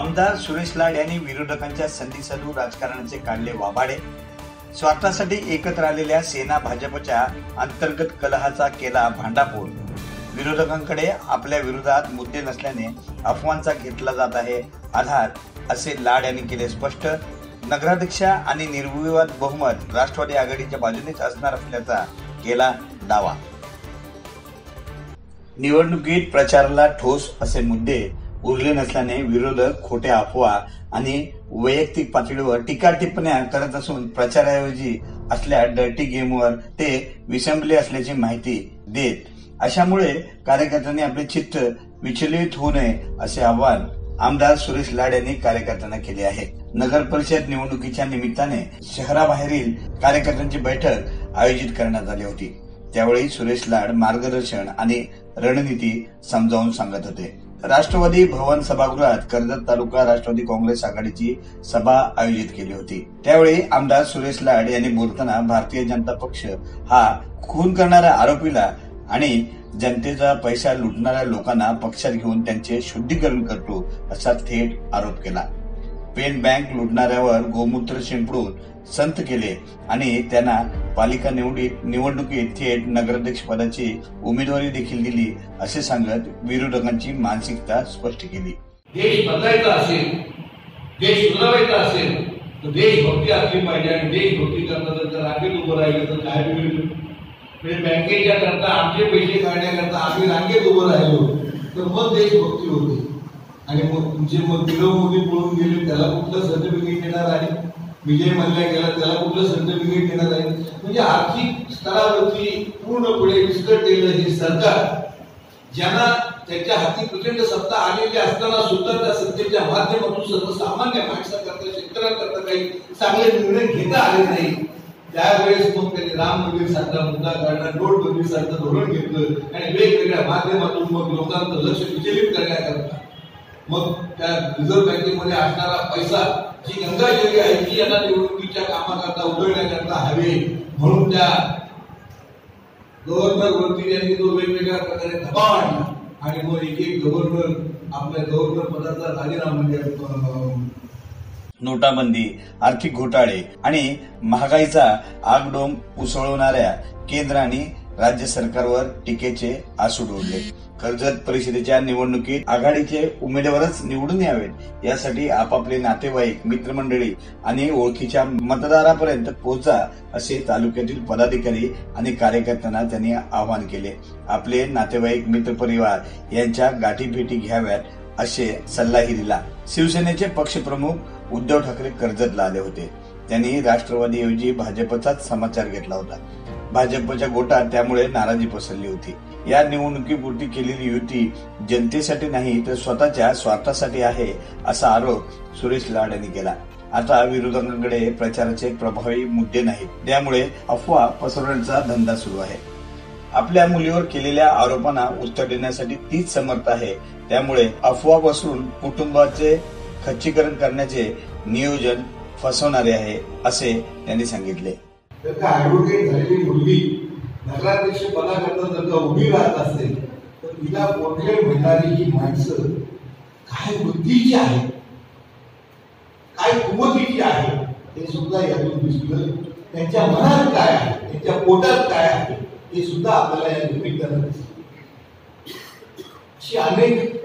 आमदार सुरेश लाड यांनी विरोधकांच्या संधिसधू राजकारणाचे काढले वाभाडे. स्वार्थासाठी एकत्र आलेल्या सेना भाजपच्या अंतर्गत कलहाचा केला भांडाफोड. विरोधकांकडे आपल्या विरोधात मुद्दे नसल्याने अफवांचा घेतला जात आहे आधार, असे लाड यांनी केले स्पष्ट. नगराध्यक्ष आणि निर्विवाद बहुमत राष्ट्रवादी आघाडीच्या बाजूनेच असणार असल्याचा केला दावा. निवडणुकीत प्रचाराला ठोस असे मुद्दे उरले नसल्याने विरोधक खोट्या अफवा आणि वैयक्तिक पातळीवर टीका टिप्पण्या करत असून प्रचाराऐवजी असल्या डर्टी गेमवर ते विसंबले असल्याची माहिती देत. अशामुळे कार्यकर्त्यांनी आपले चित्त विचलित होऊ नये असे आवाहन आमदार सुरेश लाड यांनी कार्यकर्त्यांना केले आहे. नगर परिषद निवडणुकीच्या निमित्ताने शहराबाहेरील कार्यकर्त्यांची बैठक आयोजित करण्यात आली होती. त्यावेळी सुरेश लाड मार्गदर्शन आणि रणनीती समजावून सांगत होते. राष्ट्रवादी भवन सभागृहात कर्जत तालुका राष्ट्रवादी काँग्रेस आघाडीची सभा आयोजित केली होती. त्यावेळी आमदार सुरेश लाड यांनी बोलताना भारतीय जनता पक्ष हा खून करणाऱ्या आरोपीला आणि जनतेचा पैसा लुटणाऱ्या लोकांना पक्षात घेऊन त्यांचे शुद्धीकरण करतो असा थेट आरोप केला. पेन बँक लुटणाऱ्यावर गोमूत्र शिंपडून संत केले आणि त्यांना पालिका निवडणुकीत थेट नगराध्यक्ष पदाची उमेदवारी देखील दिली असे सांगत विरोधकांची मानसिकता स्पष्ट केली. देश बदलायचा असेल, देश सुधारायचा असेल तर देशभक्ती असली पाहिजे आणि देशभक्ती करता जर रांगेत उभं राहिलं तर काय होईल? बँकेच्या करता आमचे पैसे काढण्याकरता आम्ही रांगेत उभं राहिलो तर मग देशभक्ती होते. आणि मग तुमचे नीरव मोदी पळून गेले त्याला कुठलं सर्टिफिकेट देणार आहे? विजय मल्ल्या गेला त्याला कुठलं सर्टिफिकेट देणार आहे? म्हणजे आर्थिक स्तरावरती पूर्णपणे विस्कटलेलं हे सरकार, ज्यांना त्याच्या हाती प्रचंड सत्ता आलेली असताना सुद्धा त्या सत्तेच्या माध्यमातून सर्वसामान्य माणसाकरता शेतकऱ्यांकरता काही चांगले निर्णय घेता आले नाही. त्यावेळेस मग त्यांनी राम मंदिर सारखा मुद्दा काढला, नोटबंदी सारखं धोरण घेतलं आणि वेगवेगळ्या माध्यमातून मग लोकांचं लक्ष विचलित करण्याकरता मग त्या रिझर्व्ह बँकेमध्ये असणारा पैसा, जी गंगाजळी आहे ती यांना निवडणुकीच्या कामाकरता उधळण्याकरता हवे म्हणून त्या गव्हर्नर वरती यांनी तो वेगवेगळ्या प्रकारे दबाव आणला आणि मग एक एक गव्हर्नर आपल्या गव्हर्नर पदाचा राजीनामा म्हणजे नोटाबंदी, आर्थिक घोटाळे आणि महागाईचा आगडोंब उसळवणाऱ्या केंद्र आणि राज्य सरकारवर टीकेचे आसूड ओढले. कर्जत परिषदेच्या निवडणुकीत आघाडीचे उमेदवारच निवडून यावेत यासाठी आपापले नातेवाईक, मित्रमंडळी आणि ओळखीच्या मतदारापर्यंत पोहोचा असे तालुक्यातील पदाधिकारी आणि कार्यकर्त्यांना त्यांनी आवाहन केले. आपले नातेवाईक, मित्रपरिवार यांच्या गाठीभेटी घ्याव्यात असे सल्लाही दिला. शिवसेनेचे पक्षप्रमुख उद्धव ठाकरे कर्जतला आले होते. त्यांनी राष्ट्रवादीऐवजी भाजपचाच समाचार घेतला होता. भाजपच्या गोटात त्यामुळे नाराजी पसरली होती. या निवडणुकीपुरती केलेली युती जनतेसाठी नाही तर स्वतःच्या स्वार्थासाठी आहे असा आरोप सुरेश लाड यांनी केला. आता विरोधकांकडे प्रचाराचे प्रभावी मुद्दे नाहीत, त्यामुळे अफवा पसरवण्याचा धंदा सुरू आहे. आपल्या मुलीवर केलेल्या आरोपांना उत्तर देण्यासाठी तीच समर्थ आहे. त्यामुळे अफवा पसरून कुटुंबाचे खच्चीकरण करण्याचे नियोजन फसवणारे आहे असे त्यांनी सांगितले. ऍडव्होकेट झालेली मुलगी नगराध्यक्ष पदाकरता जर का उभी राहत असेल तर तिला पोटले म्हणणारी ही माणसं काय बुद्धीची आहे, काय कुवतीची आहे हे सुद्धा यातून दिसलं. त्यांच्या मनात काय आहे, त्यांच्या पोटात काय आहे हे सुद्धा आपल्याला या निमित्तानं दिसलं. अशी अनेक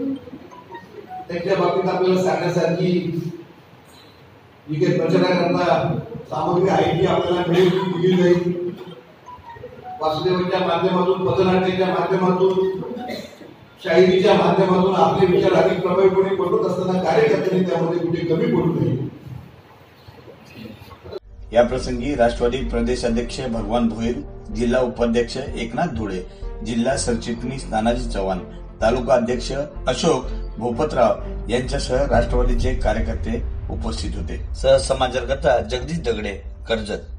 त्यांच्या बाबतीत आपल्याला सांगण्यासारखी जी काही प्रचाराकरता सामग्री आहे ती आपल्याला मिळेल, दिली जाईल. वासुदेवाच्या माध्यमातून, पथनाट्याच्या माध्यमातून, शाहिरीच्या माध्यमातून आपले विचार अधिक प्रभावीपणे पटवत असताना कार्यकर्त्यांनी त्यामध्ये कुठे कमी पडू नये. या प्रसंगी राष्ट्रवादी प्रदेश अध्यक्ष भगवान भोईर, जिल्हा उपाध्यक्ष एकनाथ धुळे, जिल्हा सरचिटणीस नानाजी चव्हाण, तालुका अध्यक्ष अशोक भोपतराव यांच्यासह राष्ट्रवादीचे कार्यकर्ते उपस्थित होते. सहसमाचारकर्ता जगदीश दगडे, कर्जत.